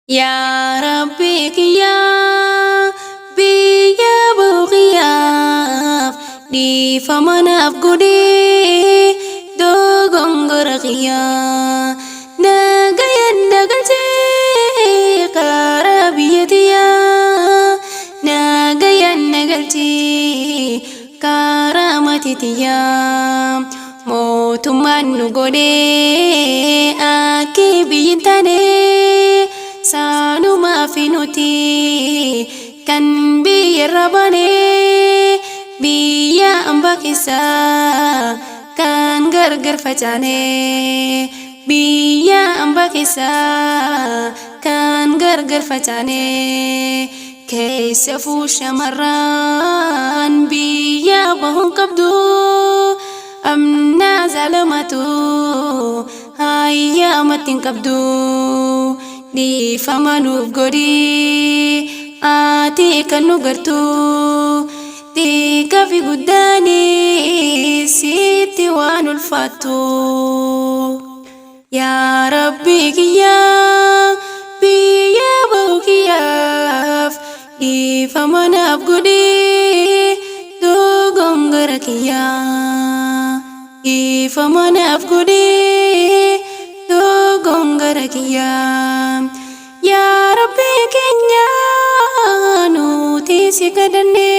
يا ربي قياف بيا بوغياف دي فمن أفقدي دوغنغر غيا ناقيا ناقلتي قرابيتيا ناقيا ناقلتي كرامتيتيا موت من نقولي أكي بينتاني سانو ما في نوتي كان بي رباني بيا أمبكسا كان غرغر فجاني بيا أمبكسا كان غرغر فجاني كيسفو شمران بيا بهم قبدو أمنا ظلمتو هيا متن قبدو di famanuuf godhi ati kan nu gartu xiqqaa fi guddaani sitti waan ulfaattu yaa rabbi kiyyaa biyya bahu kiyyaaf dhiifamanaaf godhi dogongora kiyyaa dhiifamanaaf godhi dogongora kiyyaa yaa rabbi keenya nuti si kadhanne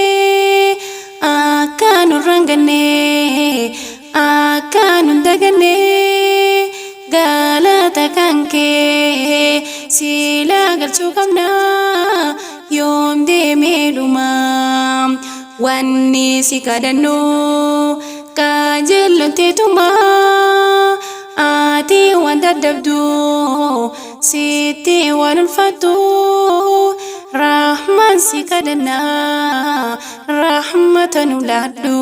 akka nurraan ganne akka nun daganne galata kan kee silaa galchuu qabna yoom deemee dhuma wanni si kadhannu qajeelloon teetuma ati waan dadhabdu sitti waan ulfaattu rahman si kadhanna rahmata nu laadhu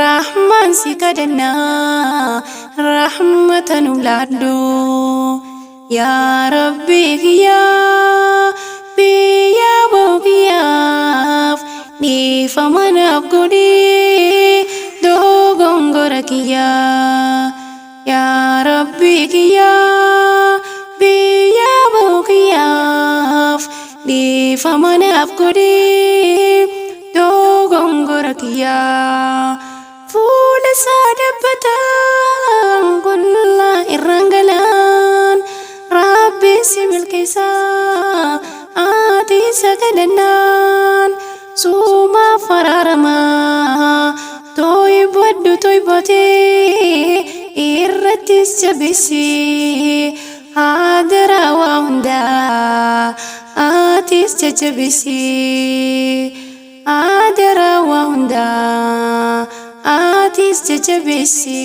rahman si kadhanna rahmata nu laadhu yaa rabbi kiyyaa biyya bahu kiyyaaf dhiifamanaaf godhi dogongora kiyyaa yaa rabbi kiyyaa biyya bahu kiyyaaf dhiifamanaaf godhi dogongora kiyyaa fuula isaa dhaabbataan qullaa irraan galaan rabbi si milkeessaa ati isa kadhannaan suumaaf faraaramaa toybadhu toybatee irrattis jabisi hadara waa hundaa atis jajabisi hadara waa hundaa atis jajabisi